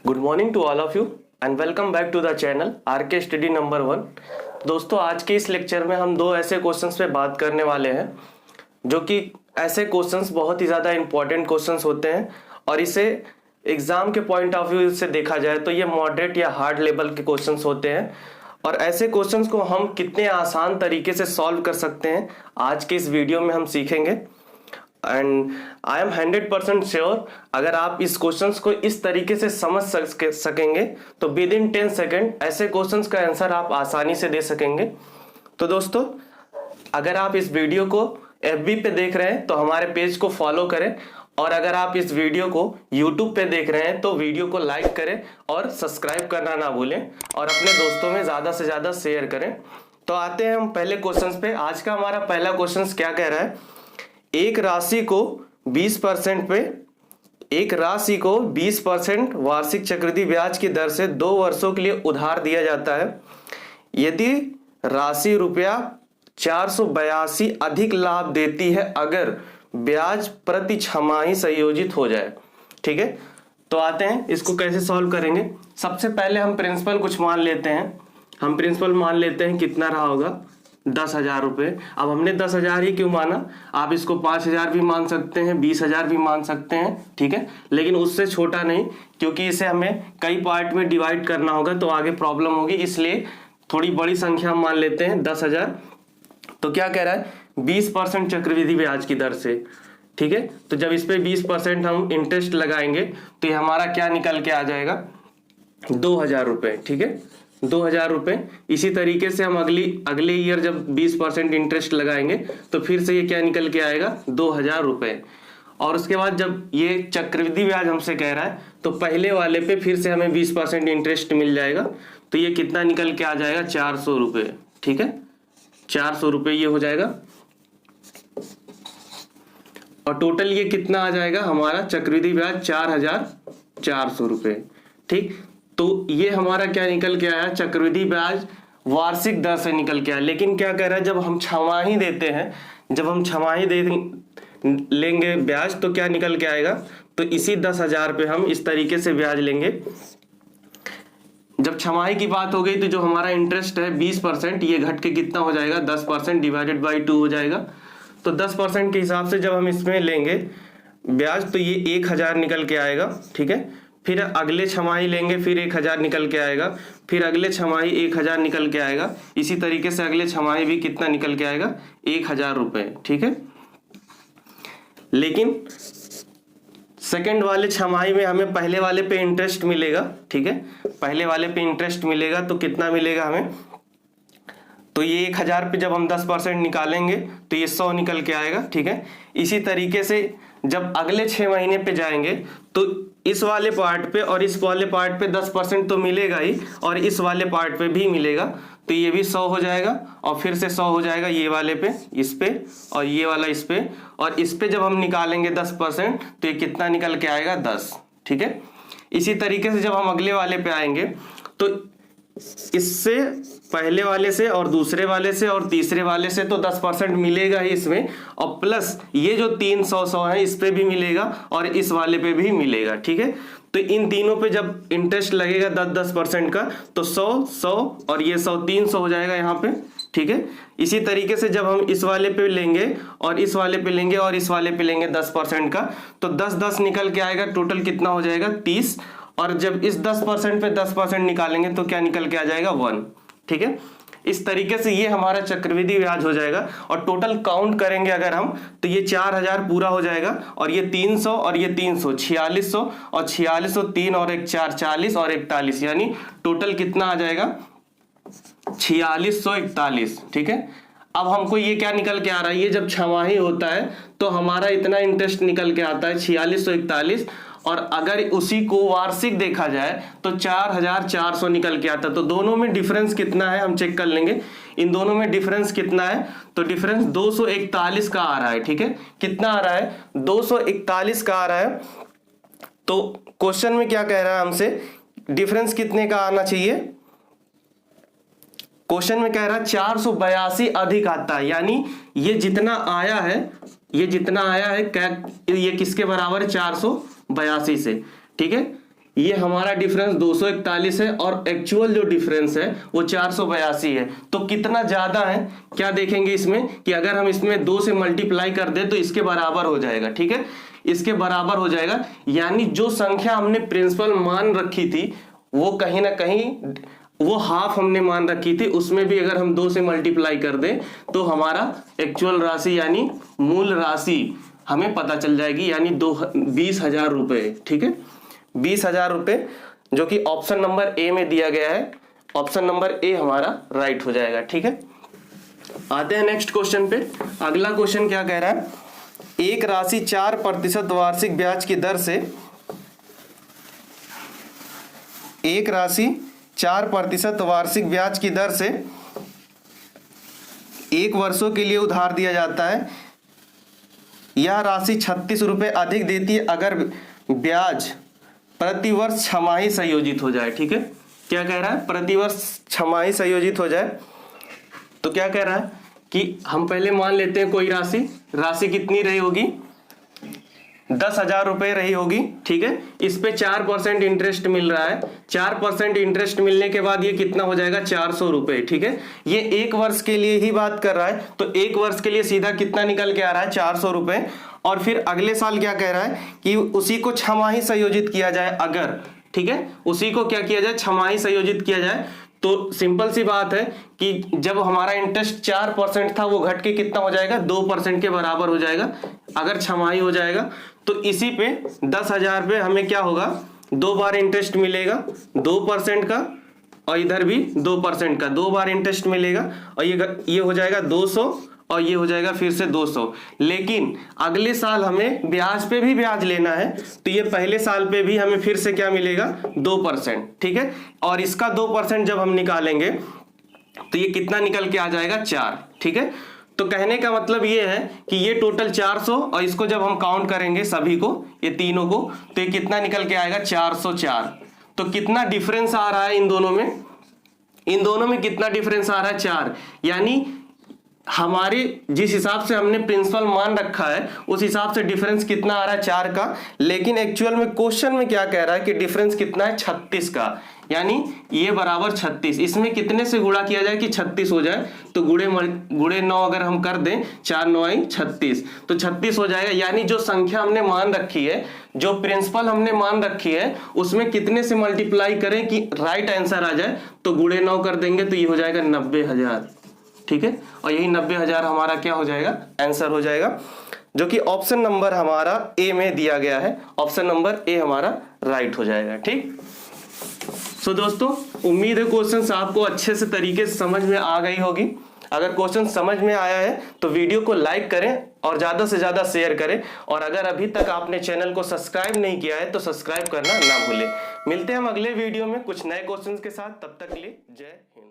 Good morning to all of you and welcome back to the channel RK study number 1। दोस्तों, आज के इस lecture में हम दो ऐसे क्वेश्चंस पे बात करने वाले हैं जो कि ऐसे क्वेश्चंस बहुत ही ज़्यादा इंपॉर्टेंट क्वेश्चंस होते हैं और इसे एग्जाम के पॉइंट ऑफ व्यू से देखा जाए तो ये मॉडरेट या हार्ड लेवल के क्वेश्चंस होते हैं। और ऐसे क्वेश्चंस को हम कितने आसान तरीके से सॉल्व कर सकते हैं आज के इस वीडियो में हम सीखेंगे। एंड आई एम 100% श्योर अगर आप इस क्वेश्चंस को इस तरीके से समझ सकेंगे तो विद इन 10 सेकेंड ऐसे क्वेश्चंस का आंसर आप आसानी से दे सकेंगे। तो दोस्तों, अगर आप इस वीडियो को FB पे देख रहे हैं तो हमारे पेज को फॉलो करें, और अगर आप इस वीडियो को YouTube पे देख रहे हैं तो वीडियो को लाइक करें और सब्सक्राइब करना ना भूलें और अपने दोस्तों में ज़्यादा से ज़्यादा शेयर करें। तो आते हैं हम पहले क्वेश्चन पे। आज का हमारा पहला क्वेश्चन क्या कह रहा है, एक राशि को 20% वार्षिक चक्रवृद्धि ब्याज की दर से 2 वर्षों के लिए उधार दिया जाता है। यदि राशि रुपया 482 अधिक लाभ देती है अगर ब्याज प्रति छमाही संयोजित हो जाए। ठीक है, तो आते हैं इसको कैसे सॉल्व करेंगे। सबसे पहले हम प्रिंसिपल कुछ मान लेते हैं। हम प्रिंसिपल मान लेते हैं कितना रहा होगा, 10,000 रुपये। अब हमने 10,000 ही क्यों माना, आप इसको 5,000 भी मान सकते हैं, 20,000 भी मान सकते हैं। ठीक है, लेकिन उससे छोटा नहीं, क्योंकि इसे हमें कई पार्ट में डिवाइड करना होगा तो आगे प्रॉब्लम होगी, इसलिए थोड़ी बड़ी संख्या मान लेते हैं 10,000। तो क्या कह रहा है, 20% चक्रवृद्धि ब्याज की दर से। ठीक है, तो जब इस पे 20% हम इंटरेस्ट लगाएंगे तो ये हमारा क्या निकल के आ जाएगा, 2,000 रुपये। ठीक है, 2,000 रुपये। इसी तरीके से हम अगले ईयर जब 20% इंटरेस्ट लगाएंगे तो फिर से ये क्या निकल के आएगा, 2,000 रुपये। और उसके बाद जब ये चक्रवृद्धि ब्याज हमसे कह रहा है तो पहले वाले पे फिर से हमें 20% इंटरेस्ट मिल जाएगा, तो ये कितना निकल के आ जाएगा, 400 रुपये। ठीक है, 400 रुपये ये हो जाएगा। और टोटल ये कितना आ जाएगा हमारा, चक्रवृद्धि ब्याज 4,400 रुपये। ठीक, तो ये हमारा क्या निकल के आया, चक्रवृद्धि ब्याज वार्षिक दर से निकल के आया। लेकिन क्या कह रहा है, जब हम छमाही देते हैं, जब हम छमाही दे लेंगे ब्याज तो क्या निकल के आएगा, तो इसी 10,000 पे हम इस तरीके से ब्याज लेंगे। जब छमाही की बात हो गई तो जो हमारा इंटरेस्ट है 20%, ये घट के कितना हो जाएगा, 10% डिवाइडेड बाई 2 हो जाएगा। तो 10% के हिसाब से जब हम इसमें लेंगे ब्याज तो ये 1,000 निकल के आएगा। ठीक है, फिर अगले छमाही लेंगे फिर 1,000 निकल के आएगा, फिर अगले छमाही 1,000 निकल के आएगा। इसी तरीके से अगले छमाही भी कितना निकल के आएगा, 1,000 रुपये। ठीक है, लेकिन सेकंड वाले छमाही में हमें पहले वाले पे इंटरेस्ट मिलेगा। ठीक है, पहले वाले पे इंटरेस्ट मिलेगा तो कितना मिलेगा हमें, तो ये 1,000 पे जब हम 10% निकालेंगे तो ये 100 निकल के आएगा। ठीक है, इसी तरीके से जब अगले 6 महीने पे जाएंगे तो इस वाले पार्ट पे और इस वाले पार्ट पे 10% तो मिलेगा ही, और इस वाले पार्ट पे भी मिलेगा, तो ये भी 100 हो जाएगा। और फिर से 100 हो जाएगा ये वाले पे, इस पे, और ये वाला इस पे, और इस पे जब हम निकालेंगे 10% तो ये कितना निकल के आएगा, 10। ठीक है, इसी तरीके से जब हम अगले वाले पे आएंगे तो इससे पहले वाले से और दूसरे वाले से और तीसरे वाले से तो 10% मिलेगा ही इसमें, और प्लस ये जो 300 है इस पे भी मिलेगा और इस वाले पे भी मिलेगा। ठीक है, तो इन तीनों पे जब इंटरेस्ट लगेगा 10% का तो 100 और ये 100 300 हो जाएगा यहाँ पे। ठीक है, इसी तरीके से जब हम इस वाले पे लेंगे और इस वाले पे लेंगे और इस वाले पे लेंगे 10% का तो 10 निकल के आएगा, टोटल कितना हो जाएगा, 30। और जब इस 10% पे 10% निकालेंगे तो क्या निकल के आ जाएगा, 1। ठीक है, इस तरीके से ये हमारा चक्रवृद्धि ब्याज हो जाएगा। और टोटल काउंट करेंगे अगर हम तो ये 4,000 पूरा हो जाएगा, और ये 300 और ये 300 4600, और 4600 3 और 1 4 40 और 41, यानी टोटल कितना आ जाएगा, 4641। ठीक है, अब हमको ये क्या निकल के आ रहा है, ये जब छमाही होता है तो हमारा इतना इंटरेस्ट निकल के आता है 4641, और अगर उसी को वार्षिक देखा जाए तो 4,400 निकल के आता है। तो दोनों में डिफरेंस कितना है हम चेक कर लेंगे, इन दोनों में डिफरेंस कितना है, तो डिफरेंस 241 का आ रहा है। ठीक है, कितना आ रहा है, 241 का आ रहा है। तो क्वेश्चन में क्या कह रहा है हमसे, डिफरेंस कितने का आना चाहिए, क्वेश्चन में कह रहा है 482 अधिक आता है, यानी ये जितना आया है, ये किसके बराबर है, 482 से। ठीक है, ये हमारा डिफरेंस 241 है और एक्चुअल जो डिफरेंस है वो 482 है। तो कितना ज्यादा है क्या देखेंगे इसमें कि अगर हम इसमें 2 से मल्टीप्लाई कर दे तो इसके बराबर हो जाएगा। ठीक है, इसके बराबर हो जाएगा, यानी जो संख्या हमने प्रिंसिपल मान रखी थी वो कहीं ना कहीं वो हाफ हमने मान रखी थी, उसमें भी अगर हम 2 से मल्टीप्लाई कर दें तो हमारा एक्चुअल राशि यानी मूल राशि हमें पता चल जाएगी, यानी 20,000 रुपए। ठीक है, 20,000 रुपए, जो कि ऑप्शन नंबर ए में दिया गया है। ऑप्शन नंबर ए हमारा राइट हो जाएगा। ठीक है, आते हैं नेक्स्ट क्वेश्चन पे। अगला क्वेश्चन क्या कह रहा है, एक राशि 4% वार्षिक ब्याज की दर से, एक राशि 4% वार्षिक ब्याज की दर से 1 वर्षों के लिए उधार दिया जाता है। यह राशि 36 रुपए अधिक देती है अगर ब्याज प्रतिवर्ष छमाही संयोजित हो जाए। ठीक है, क्या कह रहा है, प्रतिवर्ष छमाही संयोजित हो जाए। तो क्या कह रहा है कि हम पहले मान लेते हैं कोई राशि कितनी रही होगी, 10,000 रुपए रही होगी। ठीक है, इस पे 4% इंटरेस्ट मिल रहा है। 4% इंटरेस्ट मिलने के बाद ये कितना हो जाएगा, 400 रुपए। ठीक है, ये 1 वर्ष के लिए ही बात कर रहा है, तो 1 वर्ष के लिए सीधा कितना निकल के आ रहा है, 400 रुपए। और फिर अगले साल क्या कह रहा है कि उसी को छमाही संयोजित किया जाए अगर। ठीक है, उसी को क्या किया जाए, छमाही संयोजित किया जाए। तो सिंपल सी बात है कि जब हमारा इंटरेस्ट 4% था वो घट के कितना हो जाएगा, 2% के बराबर हो जाएगा अगर छमाही हो जाएगा। तो इसी पे 10,000 पे हमें क्या होगा, 2 बार इंटरेस्ट मिलेगा 2% का, और इधर भी 2% का 2 बार इंटरेस्ट मिलेगा, और ये हो जाएगा 200 और ये हो जाएगा फिर से 200। लेकिन अगले साल हमें ब्याज पे भी ब्याज लेना है, तो ये पहले साल पे भी हमें फिर से क्या मिलेगा, 2%। ठीक है, और इसका 2% जब हम निकालेंगे तो ये कितना निकल के आ जाएगा, 4। ठीक है, तो कहने का मतलब ये है कि ये टोटल 400, और इसको जब हम काउंट करेंगे सभी को, ये तीनों को, तो ये कितना निकल के आएगा, 404। तो कितना डिफरेंस आ रहा है इन दोनों में, इन दोनों में कितना डिफरेंस आ रहा है, 4। यानी हमारे जिस हिसाब से हमने प्रिंसिपल मान रखा है उस हिसाब से डिफरेंस कितना आ रहा है, 4 का। लेकिन एक्चुअल में क्वेश्चन में क्या कह रहा है कि डिफरेंस कितना है, 36 का, यानी ये बराबर 36। इसमें कितने से गुणा किया जाए कि 36 हो जाए, तो गुणे 9 अगर हम कर दें, 4 9 36, तो 36 हो जाएगा। यानी जो संख्या हमने मान रखी है, जो प्रिंसिपल हमने मान रखी है, उसमें कितने से मल्टीप्लाई करें कि राइट आंसर आ जाए, तो गुणे 9 कर देंगे तो ये हो जाएगा 90,000। ठीक है, और यही 90,000 हमारा क्या हो जाएगा, आंसर हो जाएगा, जो कि ऑप्शन नंबर हमारा ए में दिया गया है। ऑप्शन नंबर ए हमारा राइट हो जाएगा। ठीक, सो दोस्तों उम्मीद है क्वेश्चन आपको अच्छे से तरीके से समझ में आ गई होगी। अगर क्वेश्चन समझ में आया है तो वीडियो को लाइक करें और ज्यादा से ज्यादा शेयर करें, और अगर अभी तक आपने चैनल को सब्सक्राइब नहीं किया है तो सब्सक्राइब करना ना भूलें। मिलते हैं हम अगले वीडियो में कुछ नए क्वेश्चंस के साथ, तब तक के लिए जय हिंद।